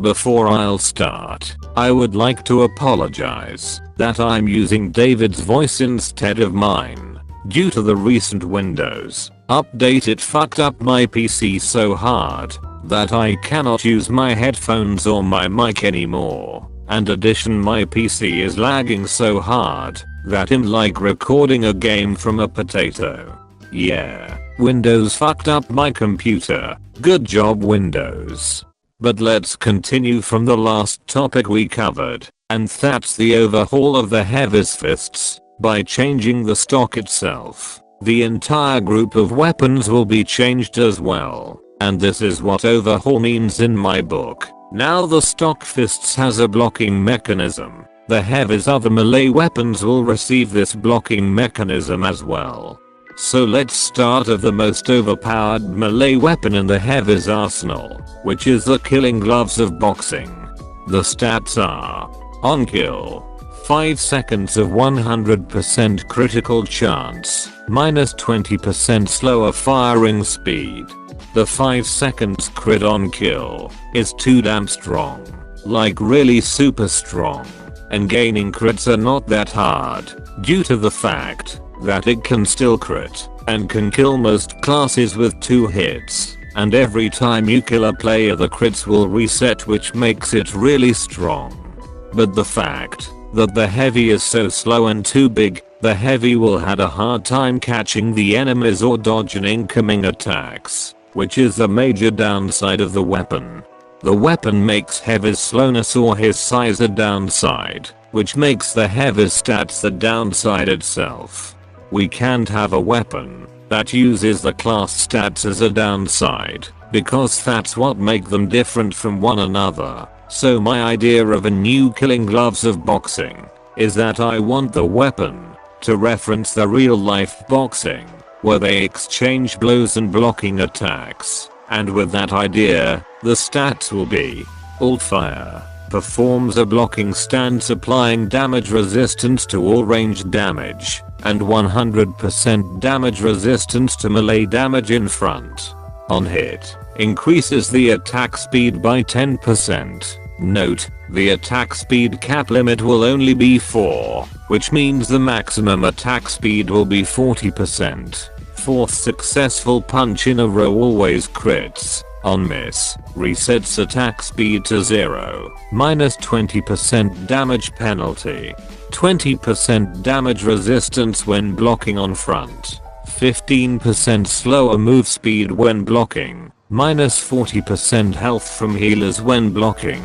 Before I'll start, I would like to apologize that I'm using David's voice instead of mine. Due to the recent Windows update, it fucked up my PC so hard that I cannot use my headphones or my mic anymore. And addition, my PC is lagging so hard that I'm like recording a game from a potato. Yeah, Windows fucked up my computer. Good job, Windows. But let's continue from the last topic we covered, and that's the overhaul of the Heavy's fists. By changing the stock itself, the entire group of weapons will be changed as well, and this is what overhaul means in my book. Now the stock fists has a blocking mechanism. The Heavy's other melee weapons will receive this blocking mechanism as well. So let's start of the most overpowered melee weapon in the Heavy's arsenal, which is the killing gloves of boxing. The stats are: on kill, 5 seconds of 100% critical chance, minus 20% slower firing speed. The 5 seconds crit on kill is too damn strong, like really super strong, and gaining crits are not that hard due to the fact that it can still crit and can kill most classes with 2 hits, and every time you kill a player the crits will reset, which makes it really strong. But the fact that the Heavy is so slow and too big, the Heavy will have a hard time catching the enemies or dodging incoming attacks, which is the major downside of the weapon. The weapon makes Heavy's slowness or his size a downside, which makes the Heavy's stats the downside itself. We can't have a weapon that uses the class stats as a downside, because that's what make them different from one another. So my idea of a new killing gloves of boxing is that I want the weapon to reference the real life boxing, where they exchange blows and blocking attacks. And with that idea, the stats will be: Alt Fire performs a blocking stance applying damage resistance to all ranged damage, and 100% damage resistance to melee damage in front. On hit, increases the attack speed by 10%. Note, the attack speed cap limit will only be 4, which means the maximum attack speed will be 40%. 4th successful punch in a row always crits. On miss, resets attack speed to 0, minus 20% damage penalty, 20% damage resistance when blocking on front, 15% slower move speed when blocking, minus 40% health from healers when blocking.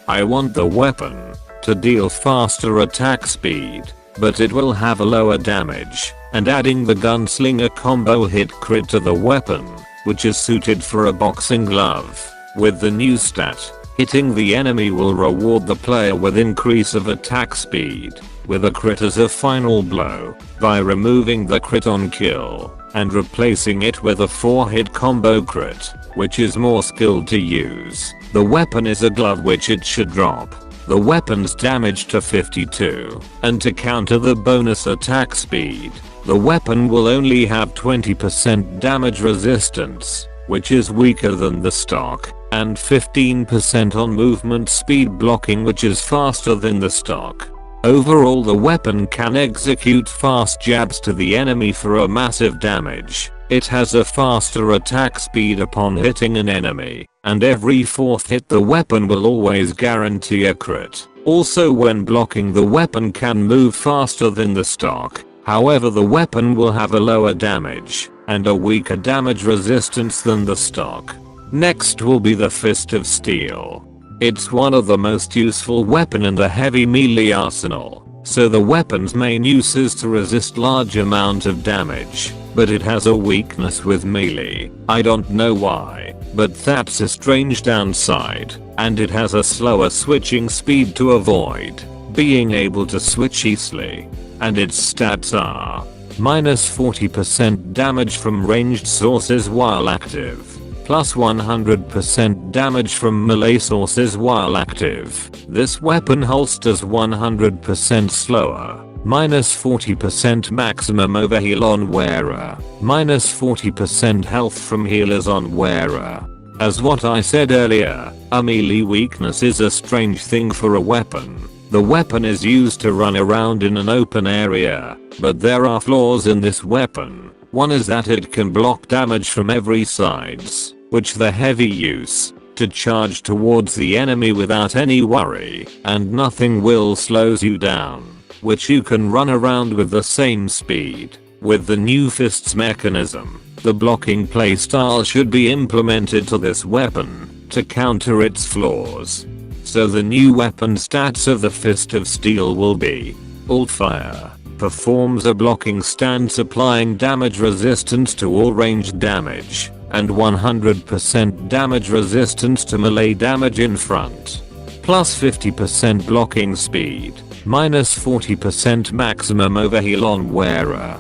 I want the weapon to deal faster attack speed, but it will have a lower damage, and adding the gunslinger combo hit crit to the weapon, which is suited for a boxing glove. With the new stat, hitting the enemy will reward the player with increase of attack speed, with a crit as a final blow, by removing the crit on kill, and replacing it with a 4-hit combo crit, which is more skilled to use. The weapon is a glove which it should drop the weapon's damage to 52, and to counter the bonus attack speed, the weapon will only have 20% damage resistance, which is weaker than the stock, and 15% on movement speed blocking, which is faster than the stock. Overall, the weapon can execute fast jabs to the enemy for a massive damage. It has a faster attack speed upon hitting an enemy, and every 4th hit the weapon will always guarantee a crit. Also, when blocking, the weapon can move faster than the stock. However, the weapon will have a lower damage and a weaker damage resistance than the stock. Next will be the Fist of Steel. It's one of the most useful weapon in the Heavy melee arsenal, so the weapon's main use is to resist large amount of damage, but it has a weakness with melee. I don't know why, but that's a strange downside, and it has a slower switching speed to avoid being able to switch easily. And its stats are: minus 40% damage from ranged sources while active, plus 100% damage from melee sources while active. This weapon holsters 100% slower, minus 40% maximum overheal on wearer, minus 40% health from healers on wearer, As what I said earlier, a melee weakness is a strange thing for a weapon. The weapon is used to run around in an open area, but there are flaws in this weapon. One is that it can block damage from every sides, which the heavy use to charge towards the enemy without any worry, and nothing will slows you down, which you can run around with the same speed. With the new fists mechanism, the blocking playstyle should be implemented to this weapon to counter its flaws. So the new weapon stats of the Fist of Steel will be Alt Fire, performs a blocking stance applying damage resistance to all ranged damage, and 100% damage resistance to melee damage in front. Plus 50% blocking speed, minus 40% maximum overheal on wearer.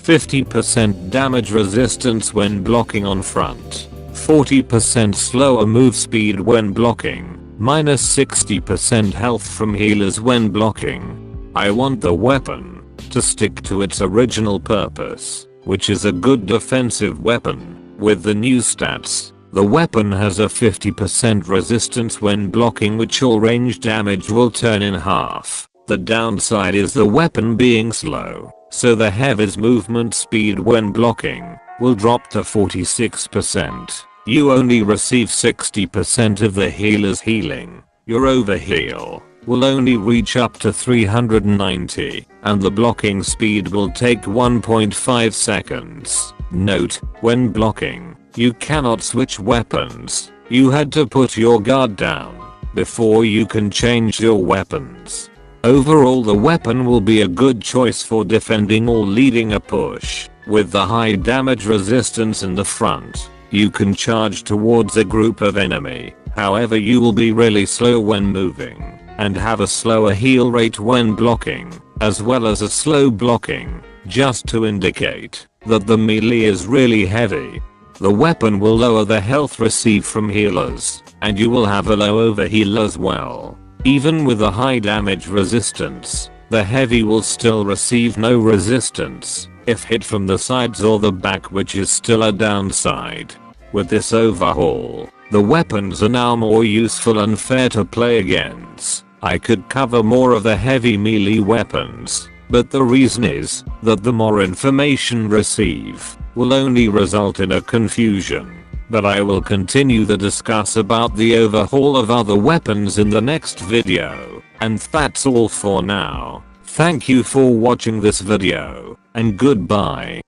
50% damage resistance when blocking on front. 40% slower move speed when blocking. Minus 60% health from healers when blocking. I want the weapon to stick to its original purpose, which is a good defensive weapon. With the new stats, the weapon has a 50% resistance when blocking, which all range damage will turn in half. The downside is the weapon being slow, so the heavy's movement speed when blocking will drop to 46%. You only receive 60% of the healer's healing. Your overheal will only reach up to 390, and the blocking speed will take 1.5 seconds. Note, when blocking, you cannot switch weapons. You had to put your guard down before you can change your weapons. Overall, the weapon will be a good choice for defending or leading a push. With the high damage resistance in the front, you can charge towards a group of enemy. However, you will be really slow when moving, and have a slower heal rate when blocking, as well as a slow blocking, just to indicate that the melee is really heavy. The weapon will lower the health received from healers, and you will have a low overheal as well. Even with a high damage resistance, the heavy will still receive no resistance if hit from the sides or the back, which is still a downside. With this overhaul, the weapons are now more useful and fair to play against. I could cover more of the heavy melee weapons, but the reason is that the more information receive will only result in a confusion. But I will continue to discuss about the overhaul of other weapons in the next video, and that's all for now. Thank you for watching this video, and goodbye.